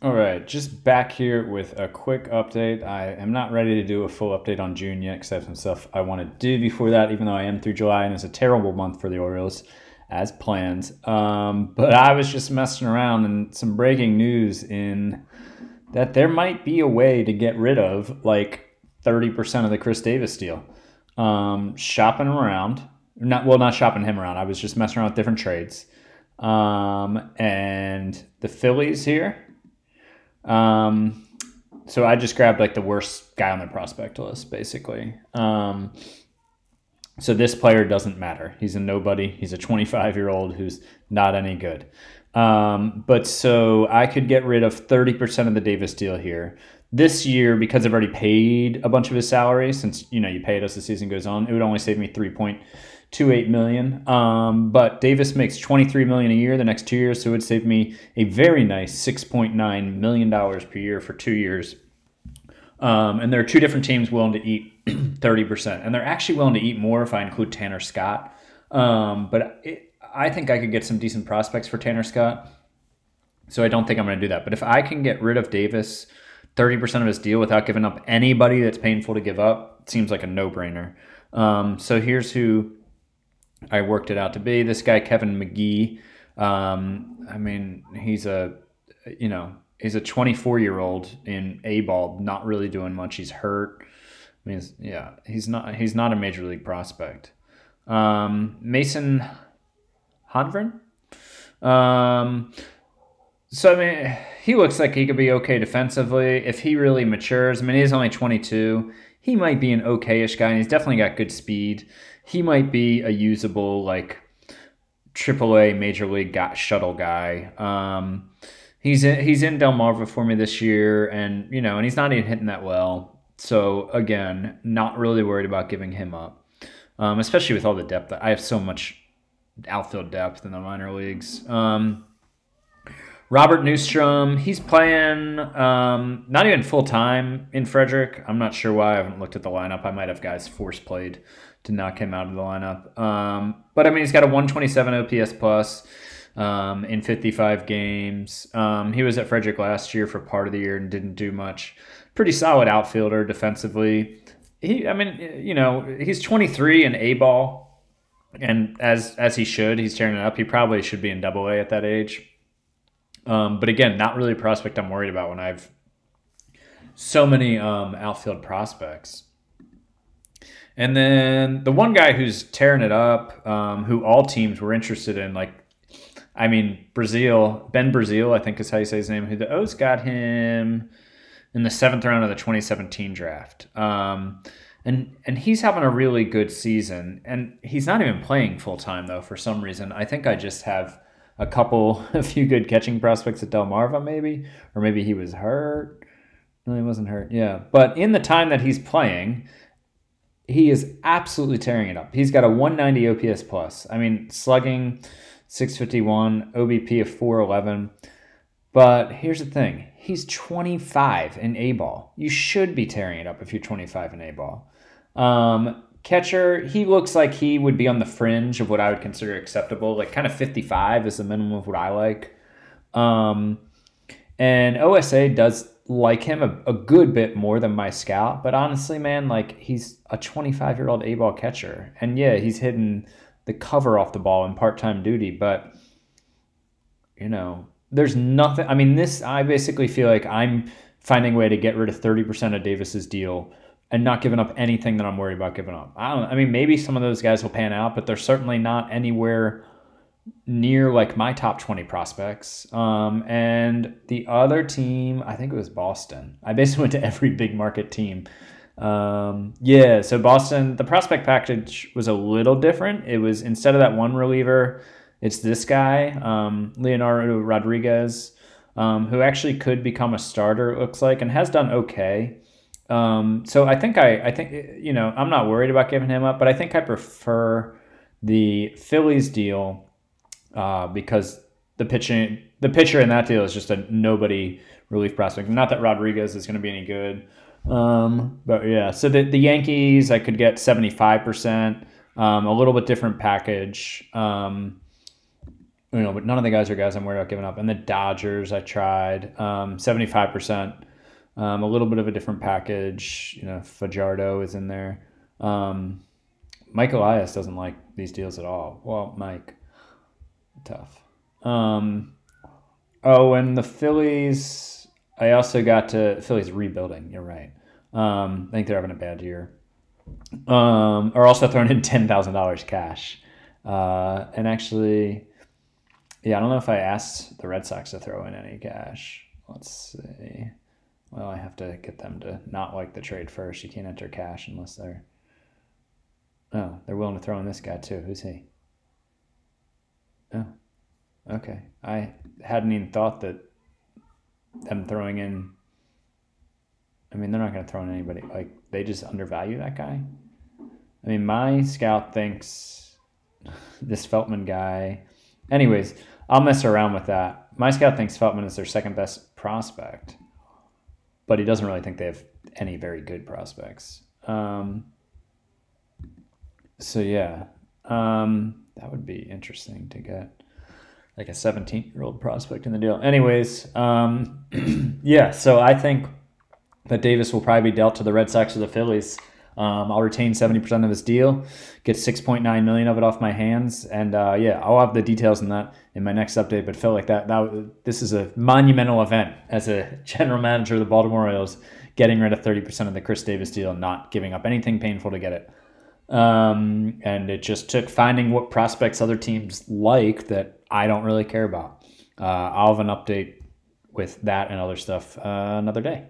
All right, just back here with a quick update. I am not ready to do a full update on June yet because I have some stuff I want to do before that, even though I am through July and it's a terrible month for the Orioles as planned. But I was just messing around and some breaking news in that there might be a way to get rid of like 30% of the Chris Davis deal. Shopping around, not shopping him around. I was just messing around with different trades. And the Phillies here. So I just grabbed like the worst guy on the prospect list, basically. So this player doesn't matter. He's a nobody. He's a 25-year-old who's not any good. But so I could get rid of 30% of the Davis deal here. This year, because I've already paid a bunch of his salary, since you pay it as the season goes on, it would only save me $3.28 million. But Davis makes $23 million a year the next 2 years, so it would save me a very nice $6.9 million per year for 2 years. And there are two different teams willing to eat 30%, and they're actually willing to eat more if I include Tanner Scott. I think I could get some decent prospects for Tanner Scott, so I don't think I'm going to do that. But if I can get rid of Davis, 30% of his deal without giving up anybody that's painful to give up, it seems like a no-brainer. So here's who I worked it out to be. This guy, Kevin McGee. He's a 24-year-old in A-ball, not really doing much. He's hurt. He's not a major league prospect. Mason Honvren. He looks like he could be okay defensively if he really matures. He's only 22. He might be an okay-ish guy, and he's definitely got good speed. He might be a usable, like, AAA major league shuttle guy. He's in Delmarva for me this year, and he's not even hitting that well. So again, not really worried about giving him up, especially with all the depth. I have so much outfield depth in the minor leagues. Robert Newstrom, he's playing not even full-time in Frederick. I'm not sure why. I haven't looked at the lineup. I might have guys force-played to knock him out of the lineup. But he's got a 127 OPS plus in 55 games. He was at Frederick last year for part of the year and didn't do much. Pretty solid outfielder defensively. He's 23 in A-ball, and as he should, he's tearing it up. He probably should be in AA at that age. But again, not really a prospect I'm worried about when I have so many outfield prospects. And then the one guy who's tearing it up, who all teams were interested in, Ben Brazil, I think is how you say his name, who the O's got him in the 7th round of the 2017 draft. And he's having a really good season. And he's not even playing full-time, though, for some reason. I think I just have a few good catching prospects at Delmarva, maybe. Or maybe he was hurt. No, he wasn't hurt. Yeah. But in the time that he's playing, he is absolutely tearing it up. He's got a 190 OPS plus. Slugging 651, OBP of 411. But here's the thing. He's 25 in A-ball. You should be tearing it up if you're 25 in A-ball. Catcher, he looks like he would be on the fringe of what I would consider acceptable. Like kind of 55 is the minimum of what I like. And OSA does like him a good bit more than my scout. But honestly, man, he's a 25-year-old A-ball catcher. And yeah, he's hitting the cover off the ball in part-time duty. But, there's nothing. I basically feel like I'm finding a way to get rid of 30% of Davis's deal and not giving up anything that I'm worried about giving up. Maybe some of those guys will pan out, but they're certainly not anywhere near my top 20 prospects. And the other team, I think it was Boston. I basically went to every big market team. So Boston, the prospect package was a little different. It was, instead of that one reliever, it's this guy, Leonardo Rodriguez, who actually could become a starter, it looks like, and has done okay. So I think I'm not worried about giving him up, but I think I prefer the Phillies deal because the pitcher in that deal is just a nobody relief prospect. Not that Rodriguez is going to be any good, but yeah. So the Yankees, I could get 75%, a little bit different package. But none of the guys are guys I'm worried about giving up. And the Dodgers, I tried 75%, a little bit of a different package. Fajardo is in there. Mike Elias doesn't like these deals at all. Well, Mike, tough. And the Phillies, I also got to Phillies rebuilding. You're right. I think they're having a bad year. Are also throwing in $10,000 cash. And actually, yeah, I don't know if I asked the Red Sox to throw in any cash. Let's see. Well, I have to get them to not like the trade first. You can't enter cash unless they're... Oh, they're willing to throw in this guy too. Who's he? Oh, okay. I hadn't even thought that them throwing in... I mean, they're not going to throw in anybody. Like, they just undervalue that guy? I mean, my scout thinks this Feltman guy... Anyways, I'll mess around with that. My scout thinks Feltman is their second best prospect, but he doesn't really think they have any very good prospects. So yeah, that would be interesting to get like a 17-year-old prospect in the deal. Anyways, yeah, so I think that Davis will probably be dealt to the Red Sox or the Phillies. I'll retain 70% of his deal, get $6.9 million of it off my hands, and yeah, I'll have the details on that in my next update. But feel like this is a monumental event as a general manager of the Baltimore Orioles, getting rid of 30% of the Chris Davis deal, not giving up anything painful to get it. And it just took finding what prospects other teams like that I don't really care about. I'll have an update with that and other stuff another day.